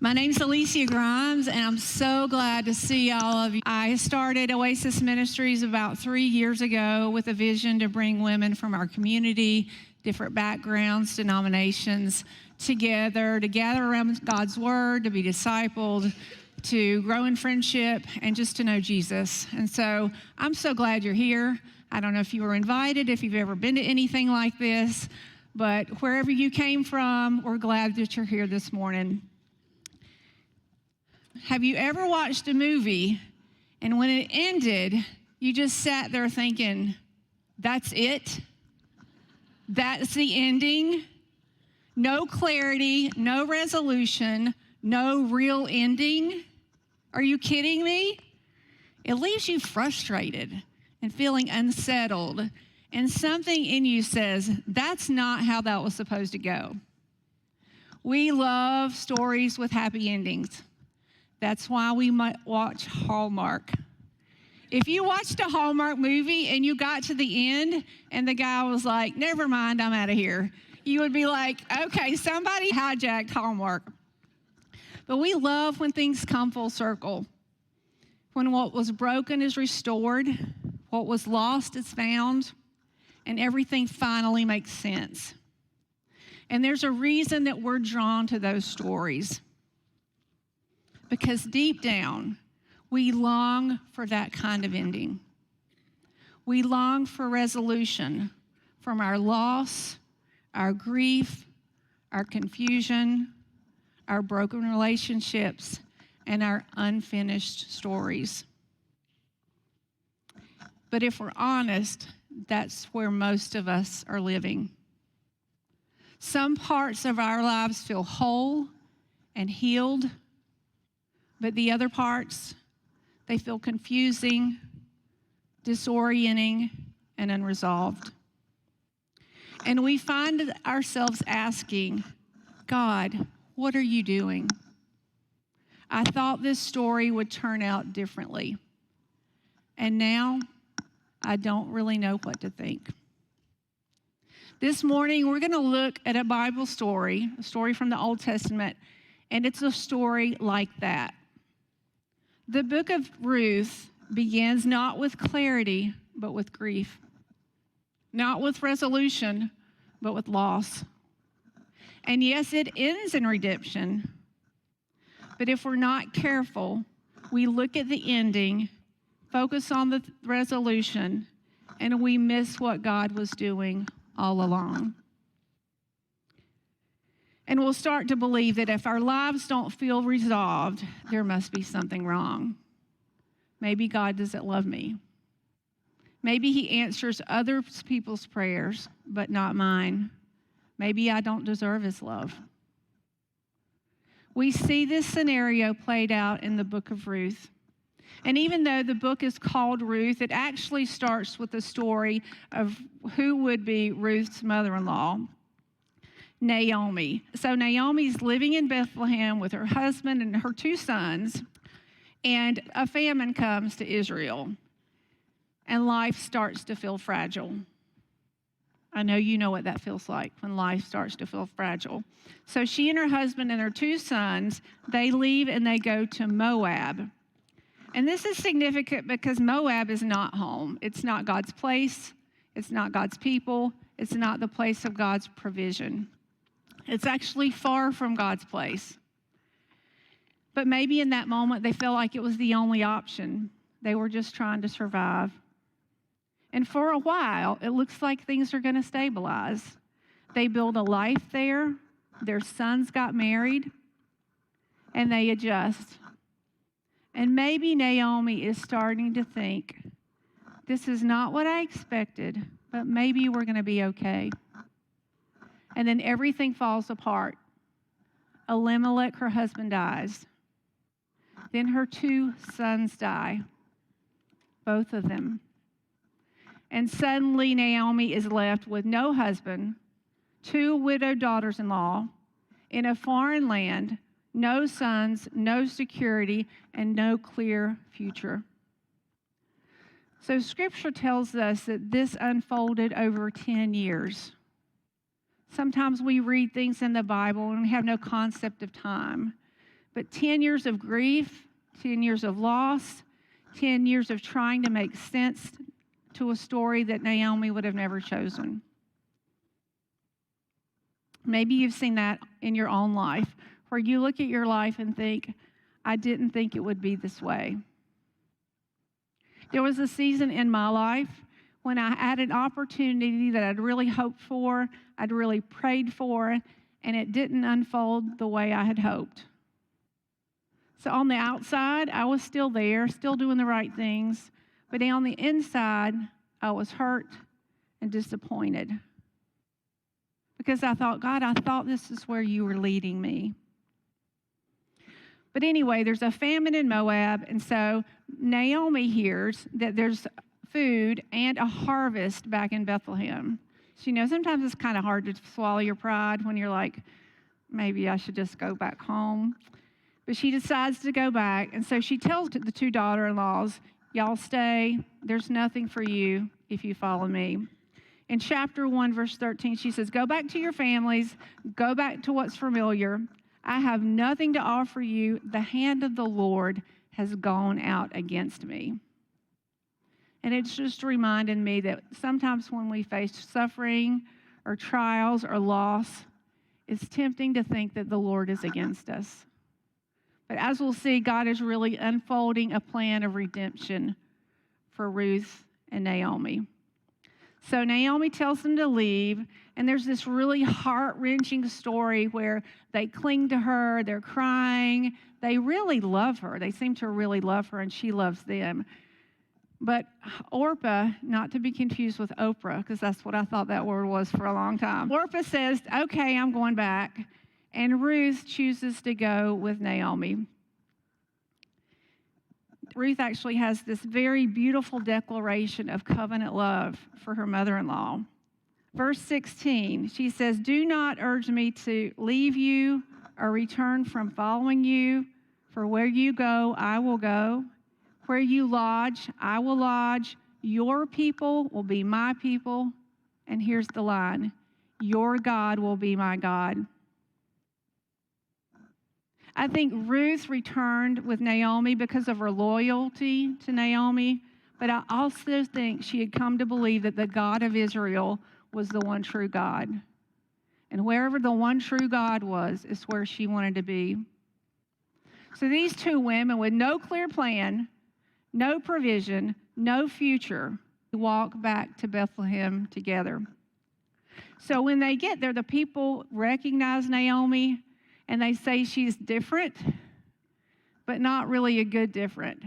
My name's Alysia Grimes, and I'm so glad to see all of you. I started Oasis Ministries about 3 years ago with a vision to bring women from our community, different backgrounds, denominations, together to gather around God's Word, to be discipled, to grow in friendship, and just to know Jesus. And so I'm so glad you're here. I don't know if you were invited, if you've ever been to anything like this, but wherever you came from, we're glad that you're here this morning. Have you ever watched a movie and when it ended, you just sat there thinking, that's it? That's the ending? No clarity, no resolution, no real ending? Are you kidding me? It leaves you frustrated and feeling unsettled, and something in you says, that's not how that was supposed to go. We love stories with happy endings. That's why we might watch Hallmark. If you watched a Hallmark movie and you got to the end and the guy was like, never mind, I'm out of here, you would be like, okay, somebody hijacked Hallmark. But we love when things come full circle. When what was broken is restored, what was lost is found, and everything finally makes sense. And there's a reason that we're drawn to those stories. Because deep down, we long for that kind of ending. We long for resolution from our loss, our grief, our confusion, our broken relationships, and our unfinished stories. But if we're honest, that's where most of us are living. Some parts of our lives feel whole and healed, but the other parts, they feel confusing, disorienting, and unresolved. And we find ourselves asking, God, what are you doing? I thought this story would turn out differently. And now, I don't really know what to think. This morning, we're going to look at a Bible story, a story from the Old Testament, and it's a story like that. The book of Ruth begins not with clarity, but with grief. Not with resolution, but with loss. And yes, it ends in redemption. But if we're not careful, we look at the ending, focus on the resolution, and we miss what God was doing all along. And we'll start to believe that if our lives don't feel resolved, there must be something wrong. Maybe God doesn't love me. Maybe he answers other people's prayers, but not mine. Maybe I don't deserve his love. We see this scenario played out in the book of Ruth. And even though the book is called Ruth, it actually starts with the story of who would be Ruth's mother-in-law, Naomi. So Naomi's living in Bethlehem with her husband and her 2 sons, and a famine comes to Israel, and life starts to feel fragile. I know you know what that feels like when life starts to feel fragile. So she and her husband and their 2 sons, they leave and they go to Moab. And this is significant because Moab is not home. It's not God's place. It's not God's people. It's not the place of God's provision. It's actually far from God's place. But maybe in that moment, they felt like it was the only option. They were just trying to survive. And for a while, it looks like things are going to stabilize. They build a life there. Their sons got married, and they adjust. And maybe Naomi is starting to think, this is not what I expected, but maybe we're going to be okay. And then everything falls apart. Elimelech, her husband, dies. Then her 2 sons die, both of them. And suddenly Naomi is left with no husband, 2 widowed daughters-in-law, in a foreign land, no sons, no security, and no clear future. So Scripture tells us that this unfolded over 10 years. Sometimes we read things in the Bible and we have no concept of time. but 10 years of grief, 10 years of loss, 10 years of trying to make sense to a story that Naomi would have never chosen. Maybe you've seen that in your own life, where you look at your life and think, I didn't think it would be this way. There was a season in my life when I had an opportunity that I'd really hoped for, I'd really prayed for, and it didn't unfold the way I had hoped. So on the outside, I was still there, still doing the right things, but on the inside, I was hurt and disappointed. Because I thought, God, I thought this is where you were leading me. But anyway, there's a famine in Moab, and so Naomi hears that there's food and a harvest back in Bethlehem. So, sometimes it's kind of hard to swallow your pride when you're like, maybe I should just go back home. But she decides to go back, and so she tells the two daughter-in-laws, y'all stay. There's nothing for you if you follow me. In chapter 1, verse 13, she says, go back to your families. Go back to what's familiar. I have nothing to offer you. The hand of the Lord has gone out against me. And it's just reminding me that sometimes when we face suffering or trials or loss, it's tempting to think that the Lord is against us. But as we'll see, God is really unfolding a plan of redemption for Ruth and Naomi. So Naomi tells them to leave, and there's this really heart-wrenching story where they cling to her, they're crying, they really love her. They seem to really love her, and she loves them. But Orpah, not to be confused with Oprah, because that's what I thought that word was for a long time. Orpah says, okay, I'm going back. And Ruth chooses to go with Naomi. Ruth actually has this very beautiful declaration of covenant love for her mother-in-law. Verse 16, she says, do not urge me to leave you or return from following you, for where you go, I will go. Where you lodge, I will lodge. Your people will be my people. And here's the line, your God will be my God. I think Ruth returned with Naomi because of her loyalty to Naomi, but I also think she had come to believe that the God of Israel was the one true God. And wherever the one true God was, is where she wanted to be. So these two women with no clear plan, no provision, no future, walk back to Bethlehem together. So when they get there, the people recognize Naomi, and they say she's different, but not really a good different.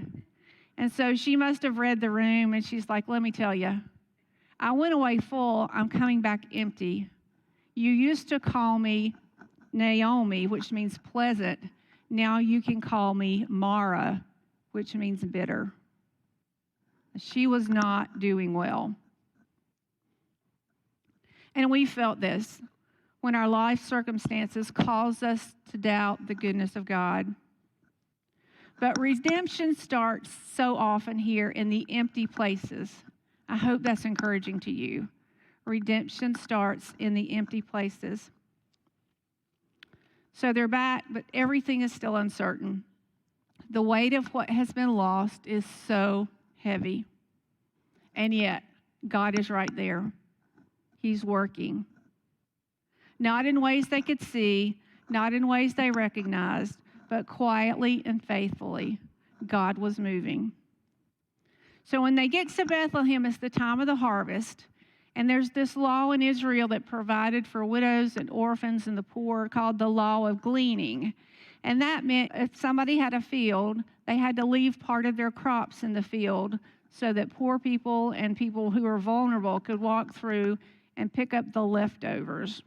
And so she must have read the room, and she's like, let me tell you, I went away full, I'm coming back empty. You used to call me Naomi, which means pleasant. Now you can call me Mara, which means bitter. She was not doing well. And we felt this when our life circumstances cause us to doubt the goodness of God. But redemption starts so often here in the empty places. I hope that's encouraging to you. Redemption starts in the empty places. So they're back, but everything is still uncertain. The weight of what has been lost is so heavy. And yet, God is right there. He's working. Not in ways they could see, not in ways they recognized, but quietly and faithfully, God was moving. So when they get to Bethlehem, it's the time of the harvest, and there's this law in Israel that provided for widows and orphans and the poor called the law of gleaning. And that meant if somebody had a field, they had to leave part of their crops in the field so that poor people and people who are vulnerable could walk through and pick up the leftovers.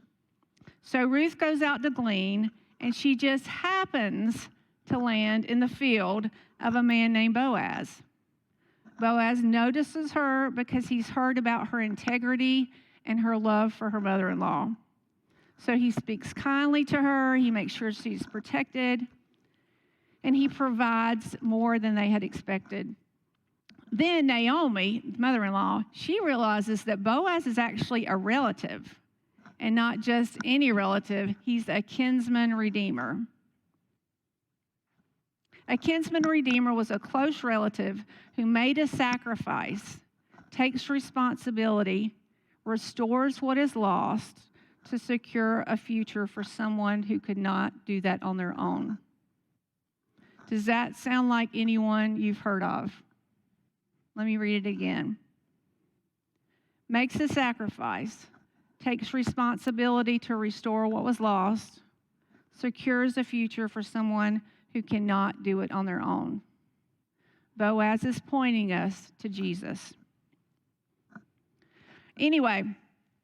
So Ruth goes out to glean, and she just happens to land in the field of a man named Boaz. Boaz notices her because he's heard about her integrity and her love for her mother-in-law. So he speaks kindly to her, he makes sure she's protected, and he provides more than they had expected. Then Naomi, mother-in-law, she realizes that Boaz is actually a relative. And not just any relative, he's a kinsman-redeemer. A kinsman-redeemer was a close relative who made a sacrifice, takes responsibility, restores what is lost to secure a future for someone who could not do that on their own. Does that sound like anyone you've heard of? Let me read it again. Makes a sacrifice, takes responsibility to restore what was lost, secures a future for someone who cannot do it on their own. Boaz is pointing us to Jesus. Anyway,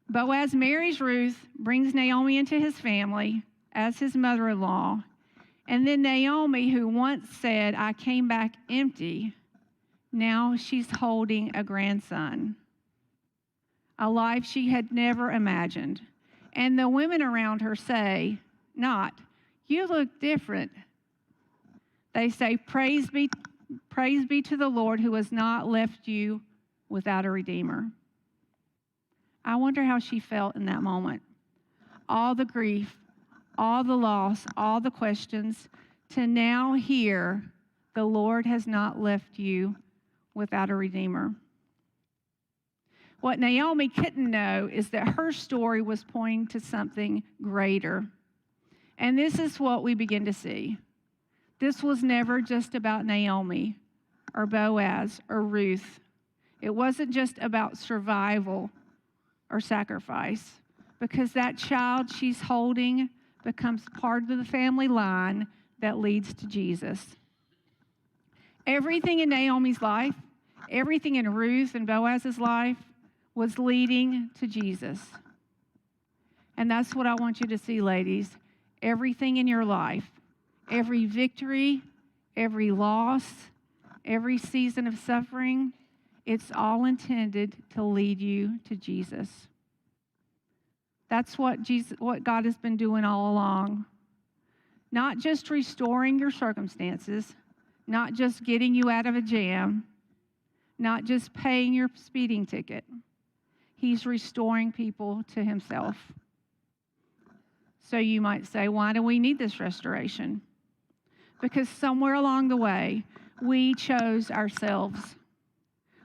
Boaz marries Ruth, brings Naomi into his family as his mother-in-law, and then Naomi, who once said, "I came back empty," now she's holding a grandson, a life she had never imagined. And the women around her say, not, "You look different." They say, praise be to the Lord who has not left you without a redeemer." I wonder how she felt in that moment. All the grief, all the loss, all the questions, to now hear the Lord has not left you without a redeemer. What Naomi couldn't know is that her story was pointing to something greater. And this is what we begin to see. This was never just about Naomi or Boaz or Ruth. It wasn't just about survival or sacrifice, because that child she's holding becomes part of the family line that leads to Jesus. Everything in Naomi's life, everything in Ruth and Boaz's life was leading to Jesus. And that's what I want you to see, ladies. Everything in your life, every victory, every loss, every season of suffering, it's all intended to lead you to Jesus. That's what God has been doing all along. Not just restoring your circumstances, not just getting you out of a jam, not just paying your speeding ticket. He's restoring people to himself. So you might say, why do we need this restoration? Because somewhere along the way, we chose ourselves.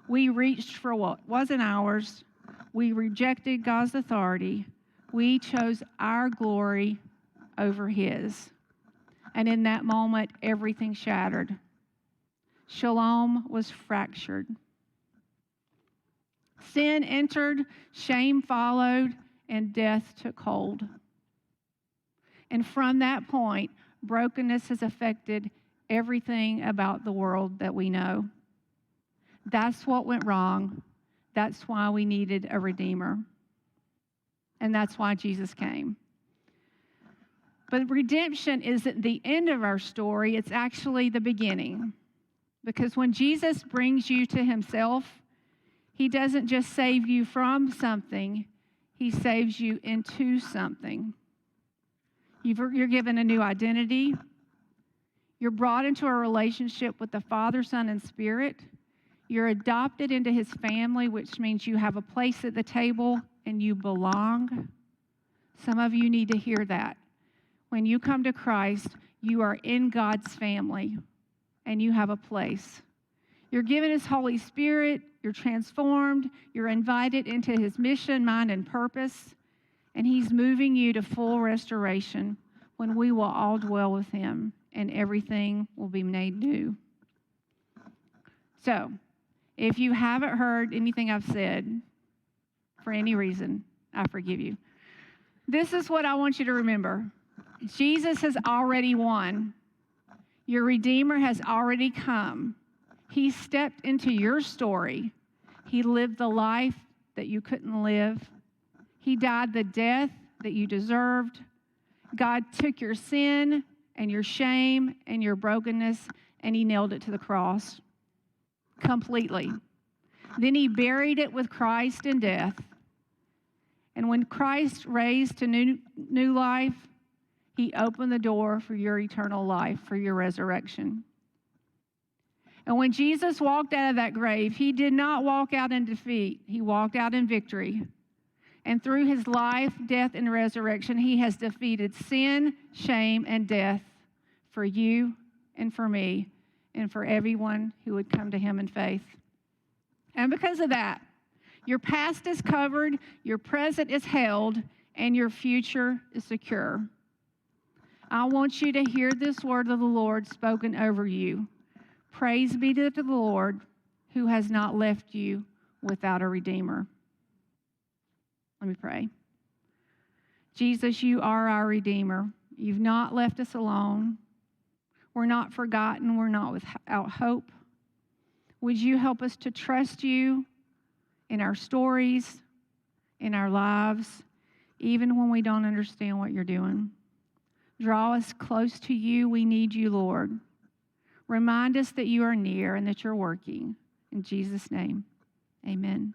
We reached for what wasn't ours. We rejected God's authority. We chose our glory over his. And in that moment, everything shattered. Shalom was fractured. Sin entered, shame followed, and death took hold. And from that point, brokenness has affected everything about the world that we know. That's what went wrong. That's why we needed a Redeemer. And that's why Jesus came. But redemption isn't the end of our story. It's actually the beginning. Because when Jesus brings you to himself, he doesn't just save you from something. He saves you into something. You're given a new identity. You're brought into a relationship with the Father, Son, and Spirit. You're adopted into his family, which means you have a place at the table and you belong. Some of you need to hear that. When you come to Christ, you are in God's family and you have a place. You're given his Holy Spirit. You're transformed. You're invited into his mission, mind, and purpose. And he's moving you to full restoration when we will all dwell with him and everything will be made new. So, if you haven't heard anything I've said for any reason, I forgive you. This is what I want you to remember. Jesus has already won. Your Redeemer has already come. He stepped into your story. He lived the life that you couldn't live. He died the death that you deserved. God took your sin and your shame and your brokenness, and he nailed it to the cross completely. Then he buried it with Christ in death. And when Christ raised to new life, he opened the door for your eternal life, for your resurrection. And when Jesus walked out of that grave, he did not walk out in defeat. He walked out in victory. And through his life, death, and resurrection, he has defeated sin, shame, and death for you and for me and for everyone who would come to him in faith. And because of that, your past is covered, your present is held, and your future is secure. I want you to hear this word of the Lord spoken over you. Praise be to the Lord who has not left you without a Redeemer. Let me pray. Jesus, you are our Redeemer. You've not left us alone. We're not forgotten. We're not without hope. Would you help us to trust you in our stories, in our lives, even when we don't understand what you're doing? Draw us close to you. We need you, Lord. Remind us that you are near and that you're working. In Jesus' name, amen.